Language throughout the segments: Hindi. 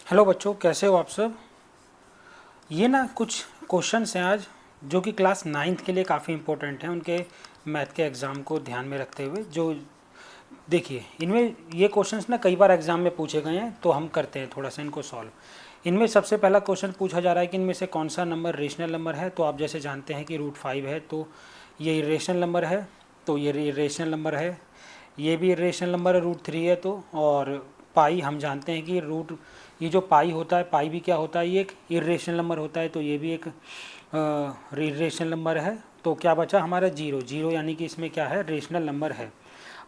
हेलो बच्चों, कैसे हो आप सब। ये ना कुछ क्वेश्चंस हैं आज जो कि क्लास नाइन्थ के लिए काफ़ी इंपॉर्टेंट हैं, उनके मैथ के एग्ज़ाम को ध्यान में रखते हुए। जो देखिए, इनमें ये क्वेश्चंस ना कई बार एग्ज़ाम में पूछे गए हैं, तो हम करते हैं थोड़ा सा इनको सॉल्व। इनमें सबसे पहला क्वेश्चन पूछा जा रहा है कि इनमें से कौन सा नंबर रेशनल नंबर है। तो आप जैसे जानते हैं कि √5 है, तो ये इरेशनल नंबर है, तो ये इरेशनल नंबर है। ये भी इरेशनल नंबर है, √3 है तो। और पाई हम जानते हैं कि ये जो पाई होता है, पाई भी क्या होता है, ये एक इरेशनल नंबर होता है, तो ये भी एक इरेशनल नंबर है। तो क्या बचा हमारा जीरो, जीरो यानी कि इसमें क्या है, रेशनल नंबर है।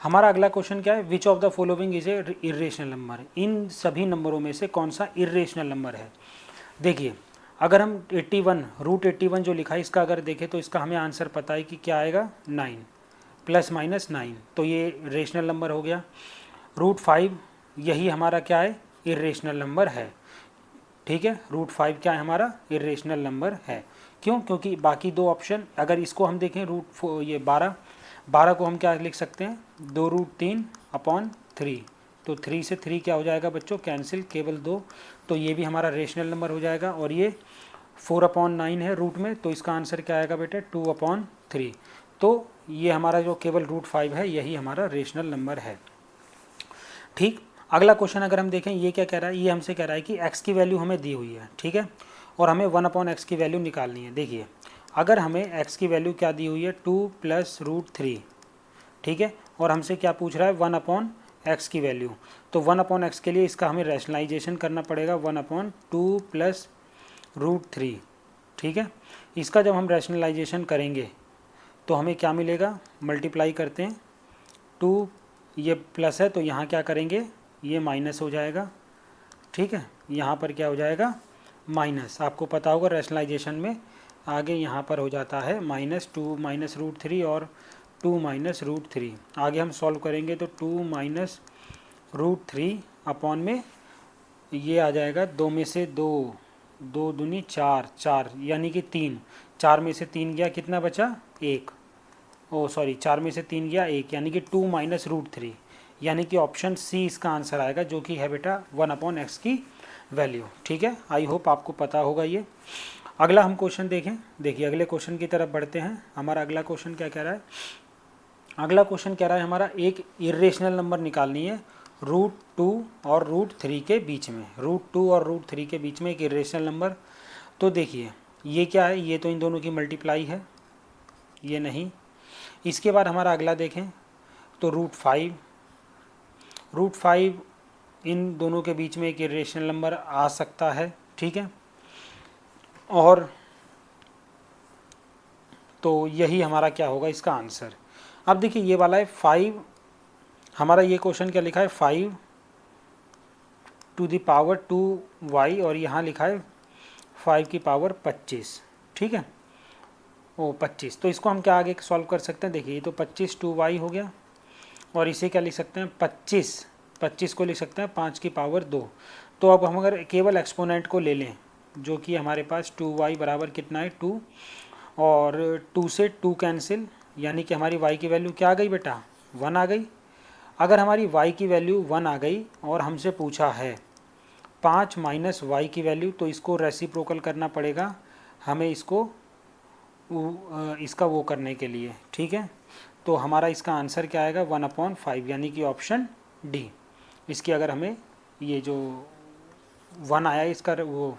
हमारा अगला क्वेश्चन क्या है, which of the following is a irrational number. इन सभी नंबरों में से कौन सा इरेशनल नंबर है। देखिए, अगर हम 81 √81 जो लिखा है इसका अगर देखें तो इसका हमें आंसर पता है कि क्या आएगा, 9 ±9, तो ये रेशनल नंबर हो गया। √5 यही हमारा क्या है, इरेशनल नंबर है। ठीक है, √5 क्या है हमारा, इरेशनल नंबर है। क्यों, क्योंकि बाकी दो ऑप्शन, अगर इसको हम देखें ये 12 को हम क्या लिख सकते हैं, 2√3/3। तो 3 से 3 क्या हो जाएगा बच्चों, कैंसिल, केवल 2। तो ये भी हमारा रेशनल नंबर हो जाएगा। और ये 4/9 है रूट में, तो इसका आंसर क्या आएगा बेटे, 2/3। तो ये हमारा जो केवल √5 है यही हमारा रेशनल नंबर है। ठीक, अगला क्वेश्चन अगर हम देखें, ये क्या कह रहा है, ये हमसे कह रहा है कि x की वैल्यू हमें दी हुई है, ठीक है, और हमें 1/x की वैल्यू निकालनी है। देखिए, अगर हमें x की वैल्यू क्या दी हुई है, 2 + √3, ठीक है, और हमसे क्या पूछ रहा है, 1/x की वैल्यू। तो 1/x के लिए इसका हमें रैशनलाइजेशन करना पड़ेगा, 1/2 + √3, ठीक है। इसका जब हम रैशनलाइजेशन करेंगे तो हमें क्या मिलेगा, मल्टीप्लाई करते हैं, 2, ये प्लस है तो यहाँ क्या करेंगे, ये माइनस हो जाएगा, ठीक है, यहाँ पर क्या हो जाएगा, माइनस। आपको पता होगा रैशनलाइजेशन में आगे यहाँ पर हो जाता है -2 -√3 और 2 -√3। आगे हम सॉल्व करेंगे तो 2 -√3 अपॉन में ये आ जाएगा, 2 में से 2, 2 दूनी 4, 4 यानी कि 3, 4 में से 3 गया, कितना बचा, 1। ओ सॉरी, 4 में से 3 गया 1, यानी कि 2 -√3, यानी कि ऑप्शन सी इसका आंसर आएगा, जो कि है बेटा 1/x की वैल्यू। ठीक है, आई होप आपको पता होगा ये। अगला हम क्वेश्चन देखें। देखिए, अगले क्वेश्चन की तरफ बढ़ते हैं। हमारा अगला क्वेश्चन क्या कह रहा है, अगला क्वेश्चन कह रहा है हमारा एक इरेशनल नंबर निकालनी है √2 और √3 के बीच में। √2 और √3 के बीच में एक इरेशनल नंबर। तो देखिए, ये क्या है, ये तो इन दोनों की मल्टीप्लाई है, ये नहीं। इसके बाद हमारा अगला देखें तो √5, √5 इन दोनों के बीच में एक इरेशनल नंबर आ सकता है, ठीक है। और तो यही हमारा क्या होगा, इसका आंसर। अब देखिए, ये वाला है 5, हमारा ये क्वेश्चन क्या लिखा है, 5⁻²y, और यहाँ लिखा है 5⁻25, ठीक है, ओ 25। तो इसको हम क्या आगे सॉल्व कर सकते हैं, देखिए ये तो 25 2y हो गया, और इसे क्या लिख सकते हैं, 25 को लिख सकते हैं 5⁻2। तो अब हम अगर केवल एक्सपोनेंट को ले लें, जो कि हमारे पास 2y बराबर कितना है, 2, और 2 से 2 कैंसिल, यानी कि हमारी y की वैल्यू क्या आ गई बेटा, 1 आ गई। अगर हमारी y की वैल्यू 1 आ गई और हमसे पूछा है 5 - y की वैल्यू, तो इसको रेसिप्रोकल करना पड़ेगा हमें, इसको इसका वो करने के लिए, ठीक है। तो हमारा इसका आंसर क्या आएगा, 1/5, यानी कि ऑप्शन डी। इसकी अगर हमें ये जो 1 आया इसका वो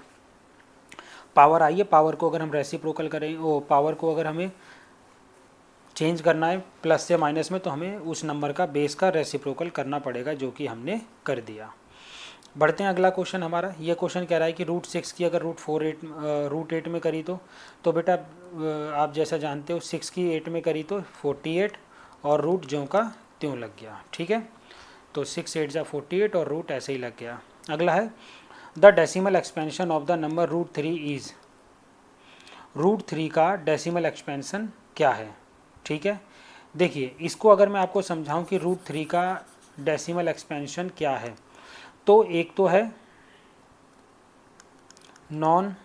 पावर आई है, पावर को अगर हम रेसिप्रोकल करें, वो पावर को अगर हमें चेंज करना है प्लस से माइनस में, तो हमें उस नंबर का बेस का रेसिप्रोकल करना पड़ेगा, जो कि हमने कर दिया। बढ़ते हैं अगला क्वेश्चन हमारा। ये क्वेश्चन कह रहा है कि √6 की अगर √8 में करी तो बेटा आप जैसा जानते हो 6 की 8 में करी तो 48, और रूट ज्यों का त्यों लग गया, ठीक है। तो 6 8 जा 48 और रूट ऐसे ही लग गया। अगला है the decimal expansion of the number √3 is, √3 का डेसिमल एक्सपेंशन क्या है, ठीक है। देखिए, इसको अगर मैं आपको समझाऊं कि √3 का डेसिमल एक्सपेंशन क्या है, तो एक तो है नॉन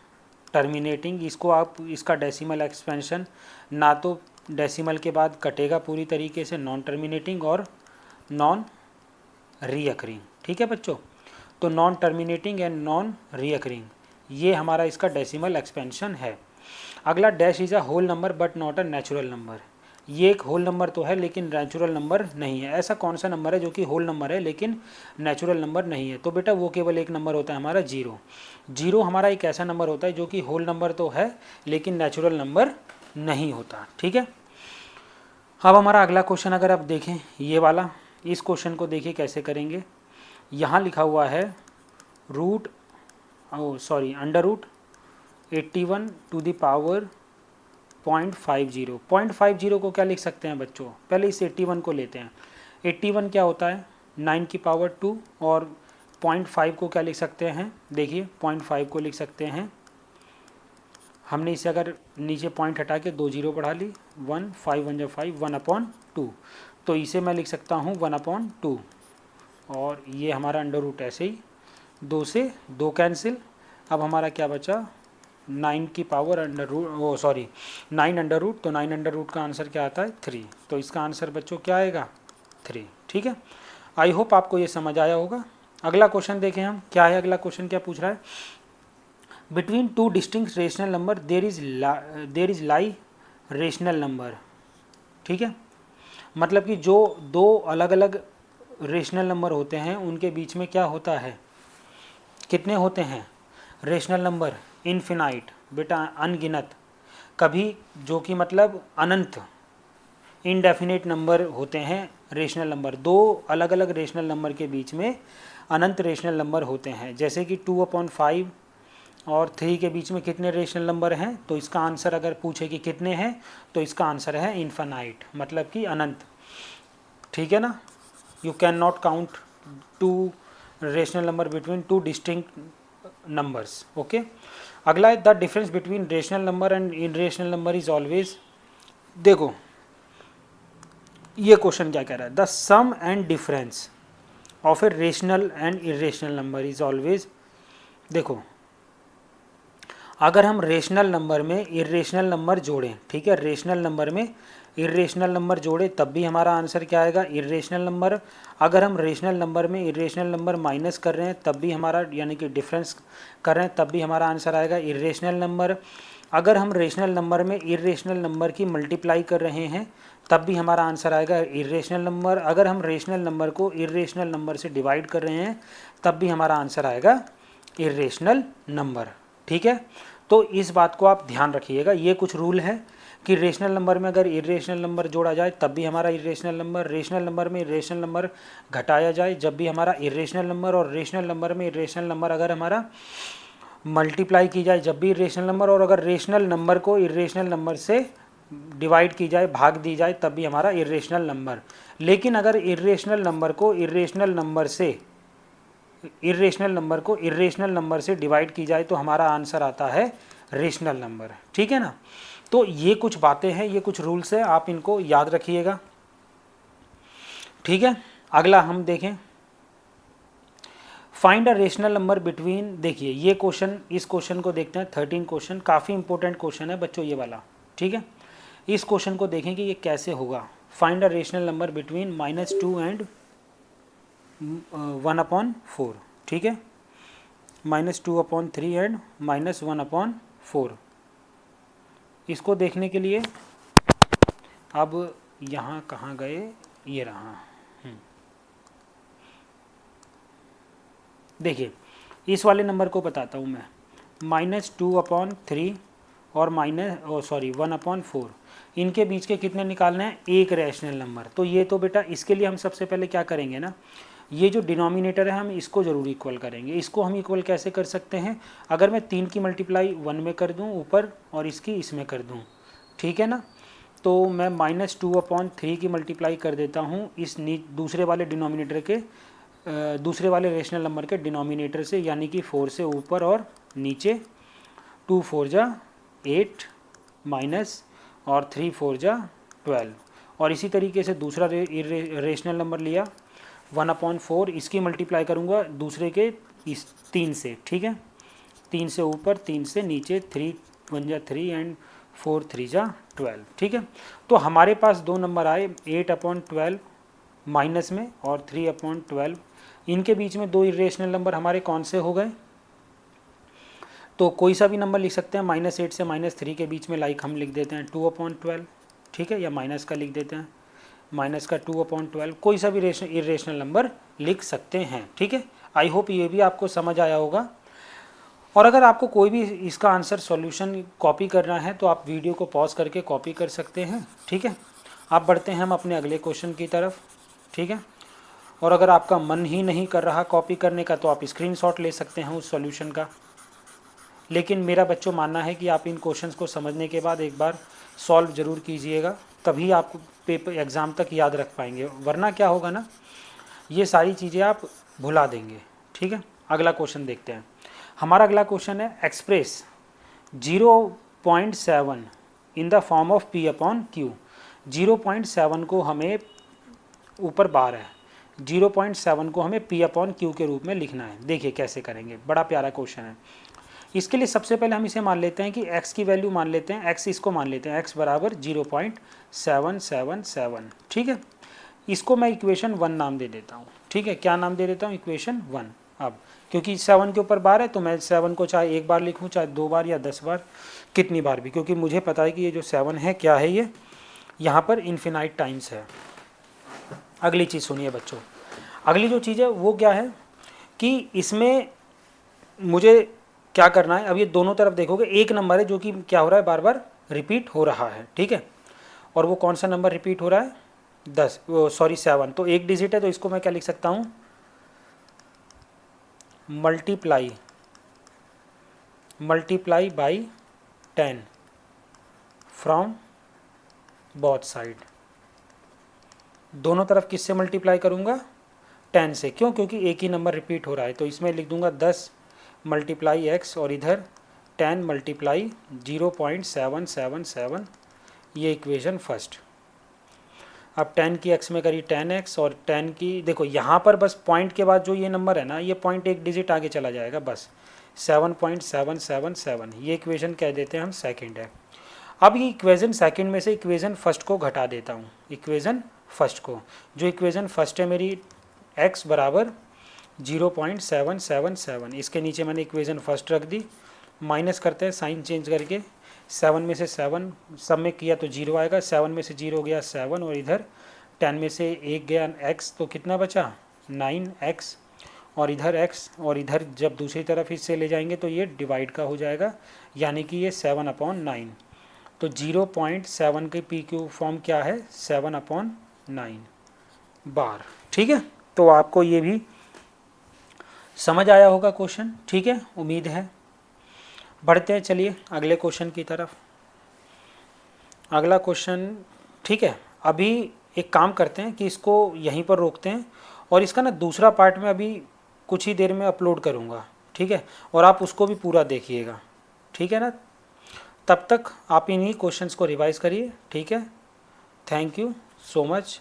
टर्मिनेटिंग, इसको आप इसका डेसिमल एक्सपेंशन ना तो डेसिमल के बाद कटेगा पूरी तरीके से, नॉन टर्मिनेटिंग और नॉन रीअकरिंग, ठीक है बच्चों। तो non terminating and non recurring, ये हमारा इसका डेसिमल एक्सपेंशन है। अगला dash is a whole number but not a natural number, ये एक होल नंबर तो है लेकिन नेचुरल नंबर नहीं है। ऐसा कौन सा नंबर है जो कि होल नंबर है लेकिन नेचुरल नंबर नहीं है? तो बेटा वो केवल एक नंबर होता है हमारा जीरो। जीरो हमारा एक ऐसा नंबर होता है जो कि होल नंबर तो है लेकिन नेचुरल नंबर नहीं होता। ठीक है, अब हमारा अगला क्वेश्चन अगर आप देखें ये वाला, इस क्वेश्चन को देखिए कैसे करेंगे। यहाँ लिखा हुआ है under root 81 to the power 0.50। 0.50 को क्या लिख सकते हैं बच्चों? पहले इस 81 को लेते हैं। 81 क्या होता है? 9 की पावर 2। और 0.5 को क्या लिख सकते हैं? देखिए 0.5 को लिख सकते हैं, हमने इसे अगर नीचे पॉइंट हटा के 2 जीरो बढ़ा ली, 1 5 1 5 1/2, तो इसे मैं लिख सकता हूँ 1/2। और ये हमारा अंडर रूट ऐसे ही 2 से 2 कैंसिल। अब हमारा क्या बचा? 9 की power under root 9 under root, तो 9 अंडर रूट का आंसर क्या आता है? 3। तो इसका आंसर बच्चों क्या आएगा? 3। ठीक है, आई होप आपको ये समझ आया होगा। अगला क्वेश्चन देखें हम, क्या है अगला क्वेश्चन, क्या पूछ रहा है? Between two distinct rational number there is lie rational number. ठीक है, मतलब कि जो दो अलग अलग रेशनल नंबर होते हैं उनके बीच में क्या होता है? कितने होते हैं रेशनल नंबर? इनफिनाइट बेटा, अनगिनत। कभी जो कि मतलब अनंत, इनडेफिनेट नंबर होते हैं रेशनल नंबर। दो अलग अलग रेशनल नंबर के बीच में अनंत रेशनल नंबर होते हैं। जैसे कि 2/5 और 3 के बीच में कितने रेशनल नंबर हैं? तो इसका आंसर अगर पूछे कि कितने हैं तो इसका आंसर है इनफाइनाइट, मतलब कि अनंत। ठीक है ना, you can not count two rational number between two distinct numbers. Okay, अगला है the difference between rational number and irrational number is always. देखो ये क्वेश्चन क्या कह रहा है? The sum and difference of a rational and irrational number is always. देखो अगर हम रेशनल नंबर में इरेशनल नंबर जोड़ें, ठीक है, रेशनल नंबर में इरेशनल नंबर जोड़े तब भी हमारा आंसर क्या आएगा? Irrational number. अगर हम रेशनल नंबर में इरेशनल नंबर माइनस कर रहे हैं तब भी हमारा, यानी कि डिफरेंस कर रहे हैं तब भी हमारा आंसर आएगा इरेशनल नंबर। अगर हम रेशनल नंबर में इरेशनल नंबर की मल्टीप्लाई कर रहे हैं तब भी हमारा आंसर आएगा इरेशनल नंबर। अगर हम रेशनल नंबर को इरेशनल नंबर से डिवाइड कर रहे हैं तब भी हमारा आंसर आएगा इरेशनल नंबर। ठीक है, तो इस बात को आप ध्यान रखिएगा। ये कुछ रूल है कि रेशनल नंबर में अगर इरेशनल नंबर जोड़ा जाए तब भी हमारा इरेशनल नंबर, रेशनल नंबर में इरेशनल नंबर घटाया जाए जब भी हमारा इरेशनल नंबर, और रेशनल नंबर में इरेशनल नंबर अगर हमारा मल्टीप्लाई की जाए जब भी इरेशनल नंबर, और अगर रेशनल नंबर को इरेशनल नंबर से डिवाइड की जाए, भाग दी जाए, तब भी हमारा इरेशनल नंबर। लेकिन अगर इरेशनल नंबर को इरेशनल नंबर से डिवाइड की जाए तो हमारा आंसर आता है रेशनल नंबर। ठीक है ना, तो ये कुछ बातें हैं, ये कुछ रूल्स हैं, आप इनको याद रखिएगा। ठीक है, अगला हम देखें find a rational number between. देखिए ये क्वेश्चन, इस क्वेश्चन को देखते हैं 13 क्वेश्चन, काफ़ी इंपॉर्टेंट क्वेश्चन है बच्चों ये वाला। ठीक है, इस क्वेश्चन को देखें कि ये कैसे होगा। Find a rational number between -2 and 1/4। ठीक है, -2/3 एंड -1/4। इसको देखने के लिए अब यहाँ कहाँ गए, ये रहा। देखिए इस वाले नंबर को बताता हूँ मैं, -2/3 और 1/4, इनके बीच के कितने निकालने हैं? एक रैशनल नंबर। तो ये तो बेटा इसके लिए हम सबसे पहले क्या करेंगे ना, ये जो डिनोमिनेटर है हम इसको ज़रूर इक्वल करेंगे। इसको हम इक्वल कैसे कर सकते हैं? अगर मैं 3 की मल्टीप्लाई 1 में कर दूं ऊपर और इसकी इसमें कर दूं, ठीक है ना, तो मैं -2/3 की मल्टीप्लाई कर देता हूं इस दूसरे वाले डिनोमिनेटर के दूसरे वाले रेशनल नंबर के डिनोमिनेटर से, यानी कि 4 से ऊपर और नीचे। 2 4 जा 8 माइनस और 3 4 जा 12। और इसी तरीके से दूसरा रेशनल नंबर लिया 1/4, इसकी मल्टीप्लाई करूँगा दूसरे के इस 3 से। ठीक है, 3 से ऊपर 3 से नीचे, 3 1 जा 3 एंड 4 3 जा 12। ठीक है, तो हमारे पास दो नंबर आए 8/12 माइनस में और 3/12 इनके बीच में दो इरेशनल नंबर हमारे कौन से हो गए, तो कोई सा भी नंबर लिख सकते हैं, -8 से -3 के बीच में, लाइक हम लिख देते हैं 2/12, ठीक है, या माइनस का लिख देते हैं, माइनस का 2/12, कोई सा भी इरेशनल नंबर लिख सकते हैं, ठीक है। आई होप ये भी आपको समझ आया होगा। और अगर आपको कोई भी इसका आंसर सॉल्यूशन कॉपी करना है तो आप वीडियो को पॉज करके कॉपी कर सकते हैं, ठीक है। आप बढ़ते हैं हम अपने अगले क्वेश्चन की तरफ, ठीक है। और अगर आपका मन ही नहीं कर रहा कॉपी करने का तो आप स्क्रीनशॉट ले सकते हैं उस सॉल्यूशन का, लेकिन मेरा बच्चों मानना है कि आप इन क्वेश्चंस को समझने के बाद एक बार सॉल्व ज़रूर कीजिएगा, तभी आप पेपर एग्ज़ाम तक याद रख पाएंगे, वरना क्या होगा ना, ये सारी चीज़ें आप भुला देंगे, ठीक है। अगला क्वेश्चन देखते हैं। हमारा अगला क्वेश्चन है express 0.7 in the form of P/Q। 0.7 को हमें, ऊपर बार है, 0.7 को हमें P/Q के रूप में लिखना है। देखिए कैसे करेंगे, बड़ा प्यारा क्वेश्चन है। इसके लिए सबसे पहले हम इसे मान लेते हैं कि x की वैल्यू मान लेते हैं, x इसको मान लेते हैं, x बराबर 0.777, ठीक है। इसको मैं इक्वेशन 1 नाम दे देता हूँ, ठीक है। क्या नाम दे देता हूँ, इक्वेशन 1। अब क्योंकि 7 के ऊपर बार है तो मैं 7 को चाहे एक बार लिखूँ, चाहे 2 बार या 10 बार, कितनी बार भी, क्योंकि मुझे पता है कि ये जो 7 है क्या है, ये यहाँ पर इन्फिनाइट टाइम्स है। अगली चीज़ सुनिए बच्चों, अगली जो चीज़ है वो क्या है कि इसमें मुझे क्या करना है। अब ये दोनों तरफ देखोगे एक नंबर है जो कि क्या हो रहा है, बार बार रिपीट हो रहा है, ठीक है। और वो कौन सा नंबर रिपीट हो रहा है, 7। तो एक डिजिट है तो इसको मैं क्या लिख सकता हूँ, multiply by 10 from both side. दोनों तरफ किससे मल्टीप्लाई करूँगा, 10 से। क्यों, क्योंकि एक ही नंबर रिपीट हो रहा है, तो इसमें लिख दूंगा 10 मल्टीप्लाई x और इधर 10 मल्टीप्लाई 0.777, ये इक्वेशन फर्स्ट। अब 10 की x में करी 10x और 10 की, देखो यहाँ पर बस पॉइंट के बाद जो ये नंबर है ना, ये पॉइंट एक डिजिट आगे चला जाएगा बस, 7.777, ये इक्वेशन कह देते हैं हम सेकंड है। अब ये इक्वेशन सेकंड में से इक्वेशन फर्स्ट को घटा देता हूँ, इक्वेशन फर्स्ट को, जो इक्वेशन फर्स्ट है मेरी x बराबर 0.777, इसके नीचे मैंने इक्वेशन फर्स्ट रख दी, माइनस करते हैं साइन चेंज करके, 7 में से 7 सब में किया तो 0 आएगा, 7 में से 0 गया 7 और इधर 10 में से 1 गया x, तो कितना बचा 9x, और इधर x, और इधर जब दूसरी तरफ इससे ले जाएंगे तो ये डिवाइड का हो जाएगा, यानी कि ये 7/9। तो 0.7 के PQ फॉर्म क्या है, 7/9 बार, ठीक है। तो आपको ये भी समझ आया होगा क्वेश्चन, ठीक है, उम्मीद है। बढ़ते हैं, चलिए अगले क्वेश्चन की तरफ। अगला क्वेश्चन, ठीक है, अभी एक काम करते हैं कि इसको यहीं पर रोकते हैं और इसका ना दूसरा पार्ट में अभी कुछ ही देर में अपलोड करूँगा, ठीक है, और आप उसको भी पूरा देखिएगा, ठीक है ना। तब तक आप इन्हीं क्वेश्चंस को रिवाइज करिए, ठीक है। Thank you so much.